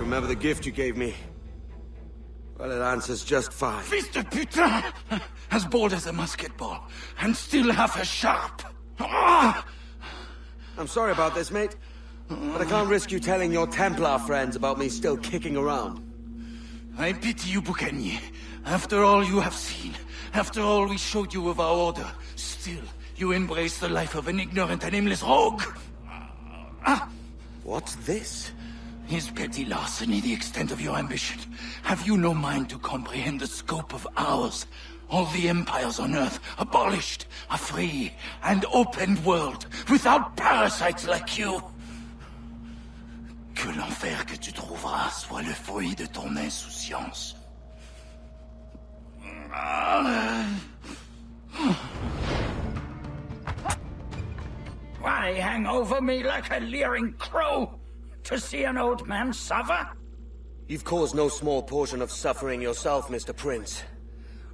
remember the gift you gave me. Well, it answers just fine. Fils de putain! As bold as a musket ball, and still half as sharp. Ah! I'm sorry about this, mate. But I can't risk you telling your Templar friends about me still kicking around. I pity you, Boucanier. After all you have seen, after all we showed you of our order, still you embrace the life of an ignorant and aimless rogue. What's this? Is petty larceny the extent of your ambition? Have you no mind to comprehend the scope of ours? All the empires on Earth abolished, a free and open world, without parasites like you. Que l'enfer que tu trouveras soit le fruit de ton insouciance. Why hang over me like a leering crow? To see an old man suffer? You've caused no small portion of suffering yourself, Mr. Prince.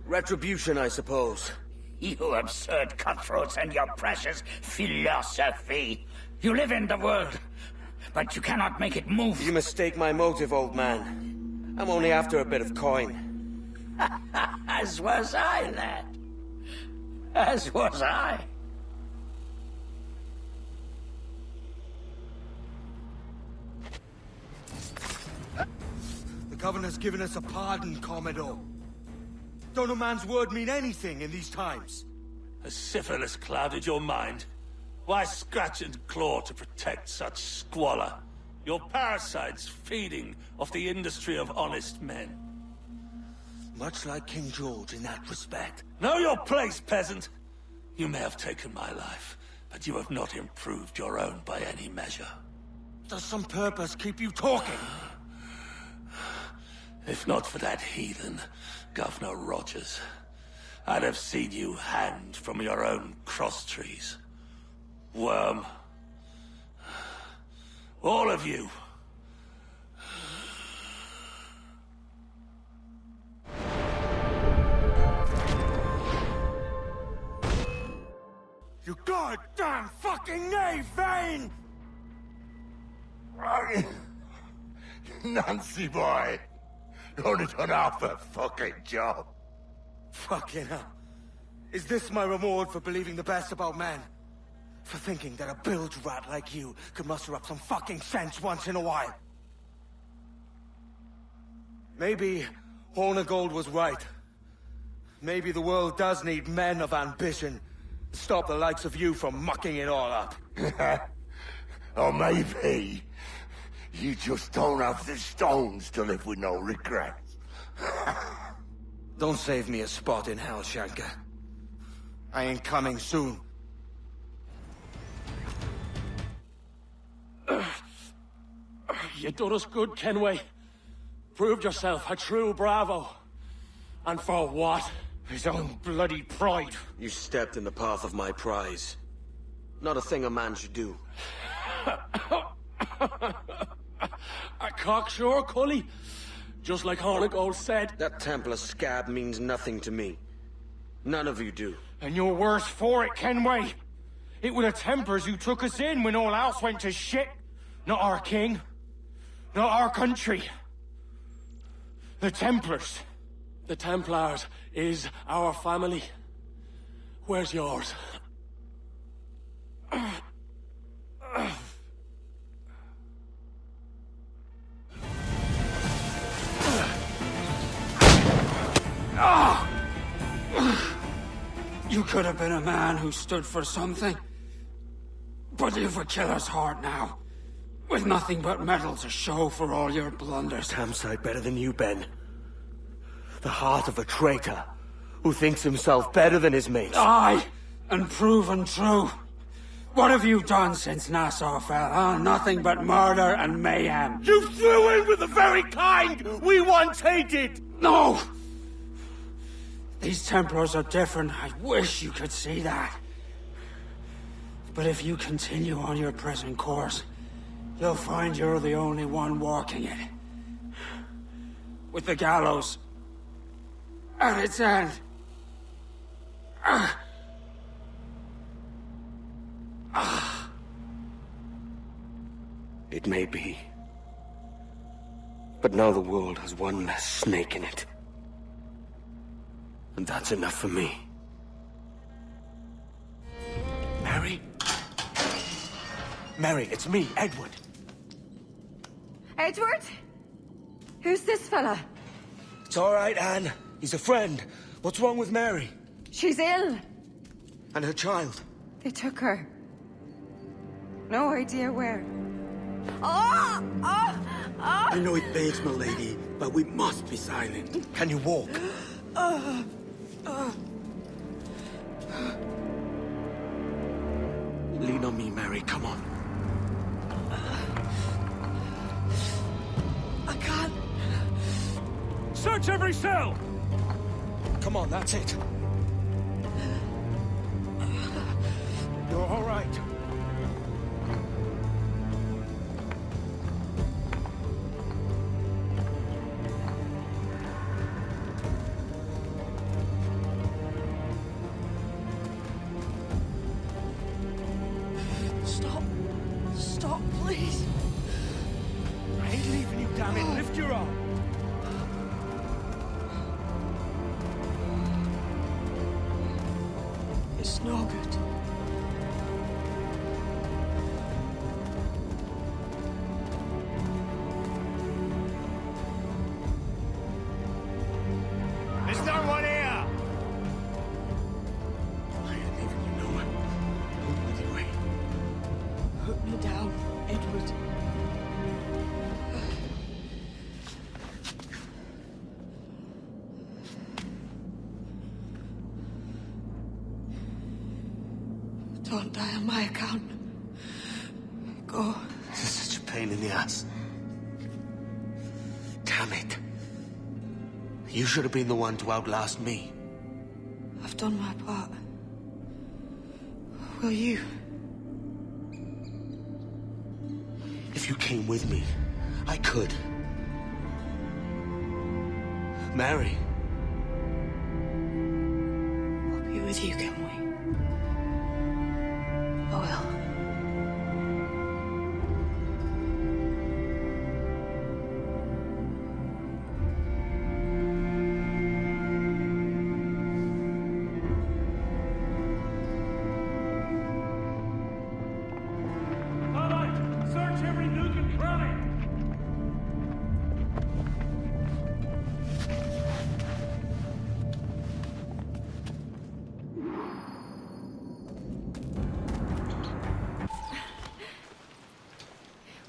Retribution, I suppose. You absurd cutthroats and your precious philosophy. You live in the world, but you cannot make it move. You mistake my motive, old man. I'm only after a bit of coin. As was I, lad. As was I. The Governor's given us a pardon, Commodore. Don't a man's word mean anything in these times? Has syphilis clouded your mind? Why scratch and claw to protect such squalor? Your parasites feeding off the industry of honest men. Much like King George in that respect. Know your place, peasant! You may have taken my life, but you have not improved your own by any measure. Does some purpose keep you talking? If not for that heathen, Governor Rogers, I'd have seen you hanged from your own cross trees. Worm. All of you. You goddamn fucking knave, Vane! Nancy boy, you only done half the fucking job. Fucking hell. Is this my reward for believing the best about men? For thinking that a bilge rat like you could muster up some fucking sense once in a while? Maybe Hornigold was right. Maybe the world does need men of ambition to stop the likes of you from mucking it all up. Or maybe you just don't have the stones to live with no regrets. Don't save me a spot in hell, Shanka. I ain't coming soon. You done us good, Kenway. Proved yourself a true bravo. And for what? His own bloody pride. You stepped in the path of my prize. Not a thing a man should do. A cocksure, Cully. Just like Hornigold said. That Templar scab means nothing to me. None of you do. And you're worse for it, Kenway. It were the Templars who took us in when all else went to shit. Not our king. Not our country. The Templars. The Templars is our family. Where's yours? You could have been a man who stood for something. But you've a killer's heart now. With nothing but metal to show for all your blunders. Damn sight better than you, Ben. The heart of a traitor who thinks himself better than his mates. Aye, and proven true. What have you done since Nassau fell, huh? Nothing but murder and mayhem. You threw in with the very kind we once hated! No! These Templars are different. I wish you could see that. But if you continue on your present course, you'll find you're the only one walking it. With the gallows at its end. It may be. But now the world has one less snake in it. And that's enough for me. Mary? Mary, it's me, Edward. Edward? Who's this fella? It's all right, Anne. He's a friend. What's wrong with Mary? She's ill. And her child? They took her. No idea where. Oh! Oh! Oh! I know it begs, my lady, but we must be silent. Can you walk? Lean on me, Mary. Come on. I can't. Search every cell! Come on, that's it. You're all right. Stop. Stop, please. I ain't leaving you, damn it. Lift your arm. It's no good. There's no one here! I ain't leaving you nowhere. Anyway. Put me down, Edward. Don't die on my account. Go. This is such a pain in the ass. Damn it. You should have been the one to outlast me. I've done my part. Will you? If you came with me, I could. Mary. I'll be with you, Kenway. I will. All right, search every nook and cranny!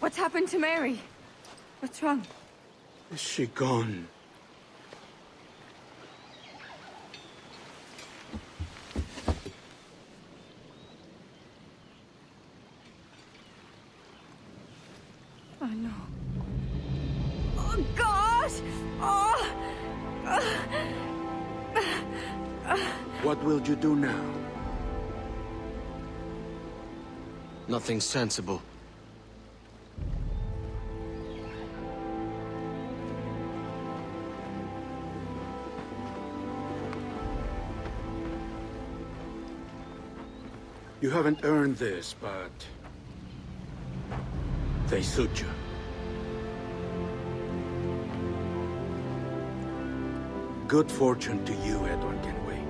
What's happened to Mary? What's wrong? Is she gone? Oh, no. Oh, God! Oh! What will you do now? Nothing sensible. You haven't earned this, but... they suit you. Good fortune to you, Edward Kenway.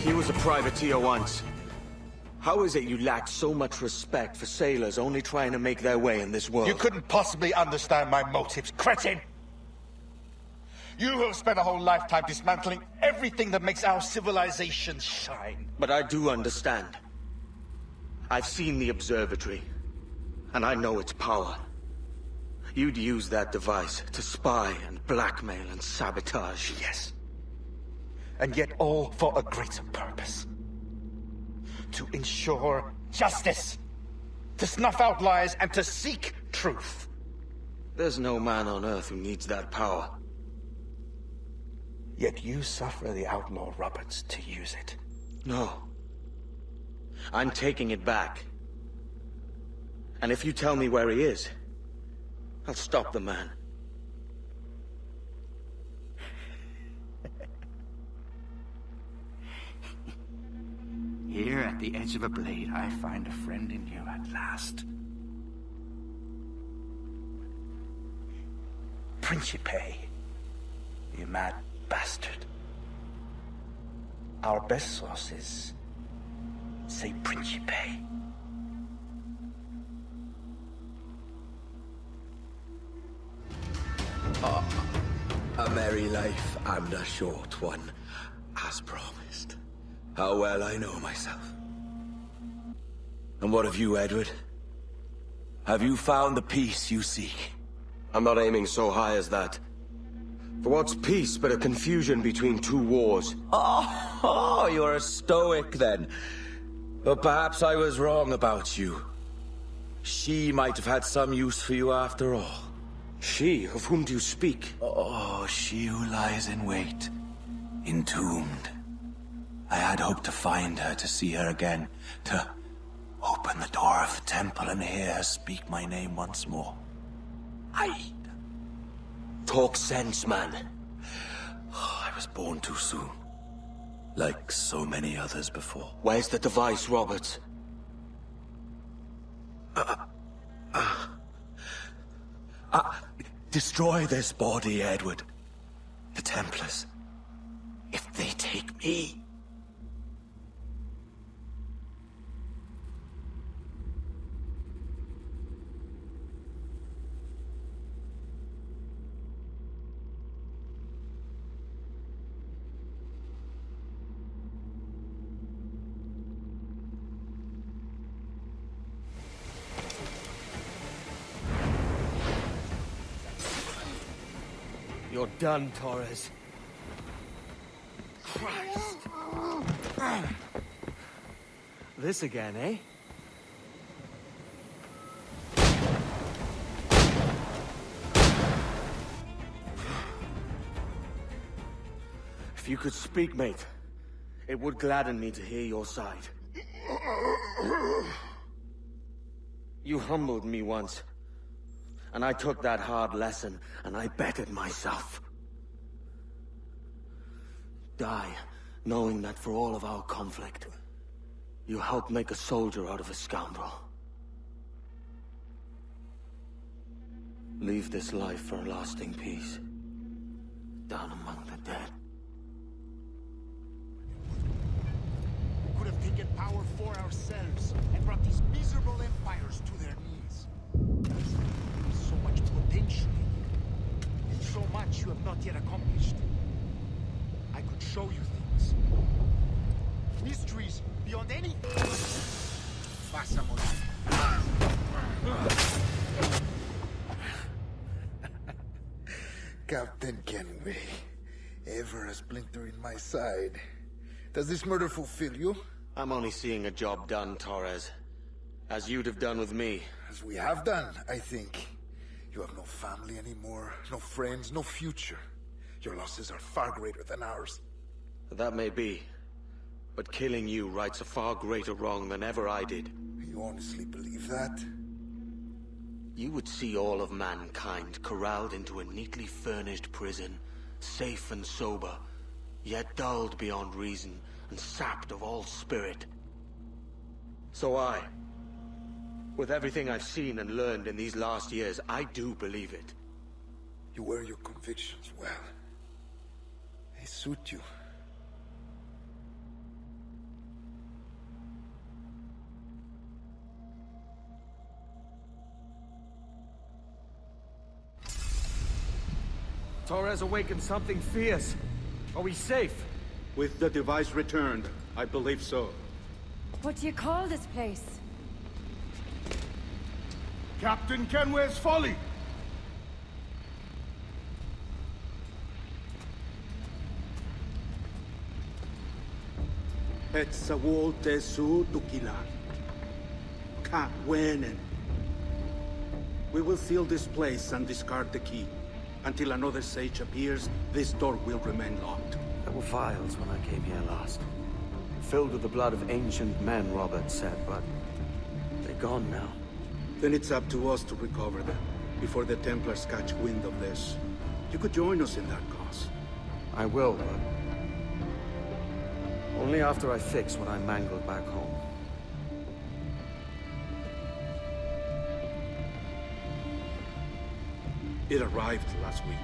He was a privateer once. How is it you lack so much respect for sailors only trying to make their way in this world? You couldn't possibly understand my motives, cretin! You who have spent a whole lifetime dismantling everything that makes our civilization shine. But I do understand. I've seen the observatory, and I know its power. You'd use that device to spy and blackmail and sabotage. Yes. And yet all for a greater purpose. To ensure justice. To snuff out lies and to seek truth. There's no man on Earth who needs that power. Yet you suffer the outlaw Roberts to use it. No. I'm taking it back. And if you tell me where he is, I'll stop the man. the edge of a blade, I find a friend in you at last. Principe, you mad bastard. Our best sources say Principe. A merry life and a short one, as promised. How well I know myself. And what of you, Edward? Have you found the peace you seek? I'm not aiming so high as that. For what's peace but a confusion between two wars? Oh, you're a stoic then. But perhaps I was wrong about you. She might have had some use for you after all. She? Of whom do you speak? Oh, she who lies in wait, entombed. I had hoped to find her, to see her again, to open the door of the temple and hear her speak my name once more. Talk sense, man. I was born too soon, like so many others before. Where's the device, Roberts? Destroy this body, Edward. The Templars. If they take me... You're done, Torres. Christ. This again, eh? If you could speak, mate, it would gladden me to hear your side. You humbled me once. And I took that hard lesson, and I bettered myself. Die, knowing that for all of our conflict, you helped make a soldier out of a scoundrel. Leave this life for a lasting peace, down among the dead. We could have taken power for ourselves, and brought these miserable empires to their knees. So much potential, and so much you have not yet accomplished. I could show you things. Mysteries beyond any... Captain Kenway, ever a splinter in my side. Does this murder fulfill you? I'm only seeing a job done, Torres. As you'd have done with me. As we have done, I think. You have no family anymore, no friends, no future. Your losses are far greater than ours. That may be. But killing you rights a far greater wrong than ever I did. You honestly believe that? You would see all of mankind corralled into a neatly furnished prison, safe and sober, yet dulled beyond reason and sapped of all spirit. So with everything I've seen and learned in these last years, I do believe it. You wear your convictions well. They suit you. Torres awakened something fierce. Are we safe? With the device returned, I believe so. What do you call this place? Captain Kenway's folly! Etsawol tesu tukilan. Ka wenen. We will seal this place and discard the key. Until another sage appears, this door will remain locked. There were vials when I came here last. Filled with the blood of ancient men, Robert said, but they're gone now. Then it's up to us to recover them, before the Templars catch wind of this. You could join us in that cause. I will, but only after I fix what I mangled back home. It arrived last week.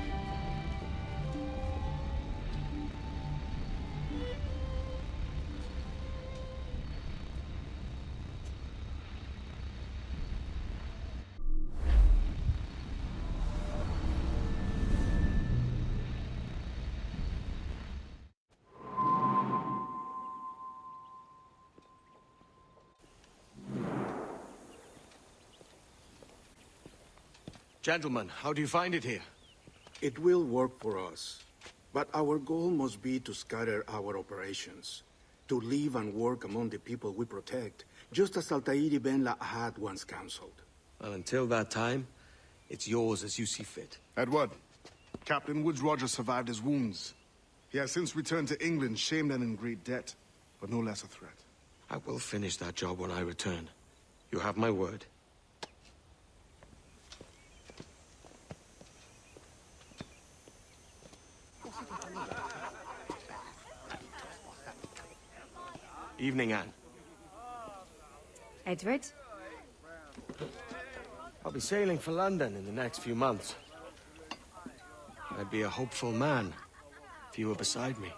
Gentlemen, how do you find it here? It will work for us. But our goal must be to scatter our operations. To live and work among the people we protect, just as Altair Ben Lahad once counseled. Well, until that time, it's yours as you see fit. Edward, Captain Woods Rogers survived his wounds. He has since returned to England, shamed and in great debt, but no less a threat. I will finish that job when I return. You have my word. Evening, Anne. Edward? I'll be sailing for London in the next few months. I'd be a hopeful man if you were beside me.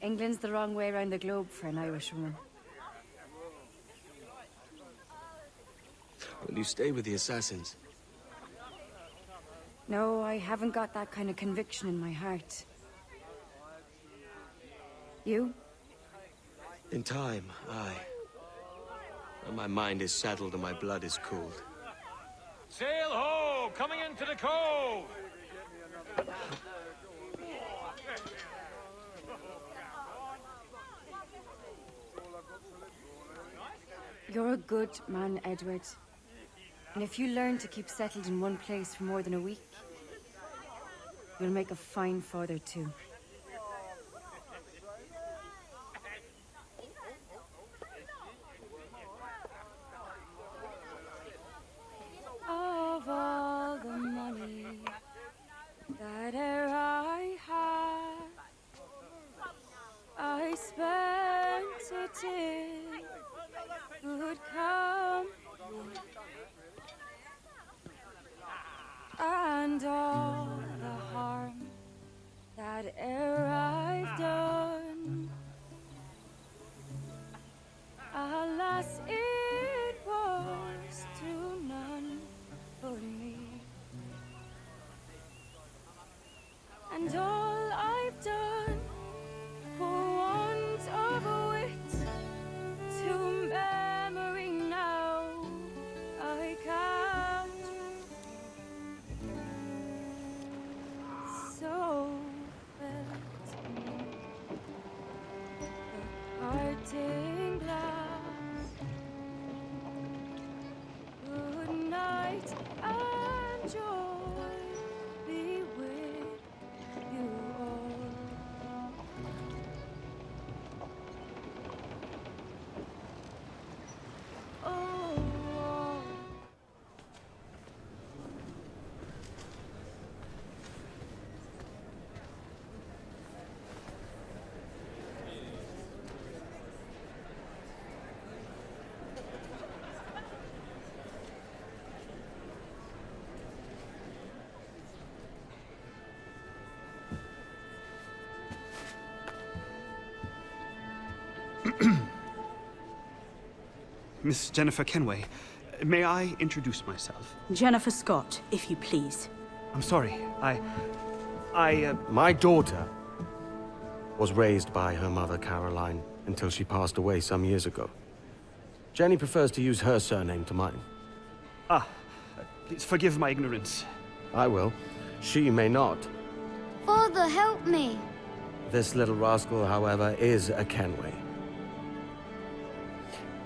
England's the wrong way around the globe for an Irish woman. Will you stay with the assassins? No, I haven't got that kind of conviction in my heart. You? In time, aye. When my mind is settled and my blood is cooled. Sail ho! Coming into the cove! You're a good man, Edward. And if you learn to keep settled in one place for more than a week, you'll make a fine father too. Of all the money that e'er I had, I spent it in good company, and all the harm that e'er I've done, alas, it was to none but me. And all I've done for want of wit to memory now I can't. So felt the parting glass. Good night and joy be with you all. Oh. Miss Jennifer Kenway, may I introduce myself? Jennifer Scott, if you please. I'm sorry, My daughter was raised by her mother, Caroline, until she passed away some years ago. Jenny prefers to use her surname to mine. Please forgive my ignorance. I will. She may not. Father, help me! This little rascal, however, is a Kenway.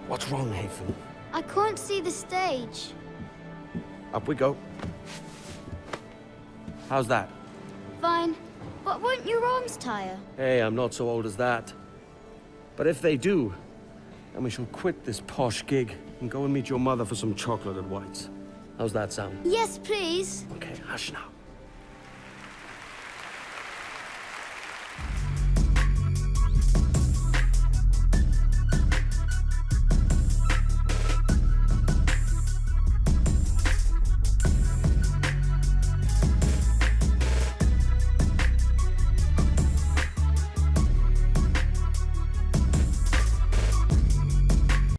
What's wrong, Haytham? I can't see the stage. Up we go. How's that? Fine. But won't your arms tire? Hey, I'm not so old as that. But if they do, then we shall quit this posh gig and go and meet your mother for some chocolate at White's. How's that sound? Yes, please. Okay, hush now.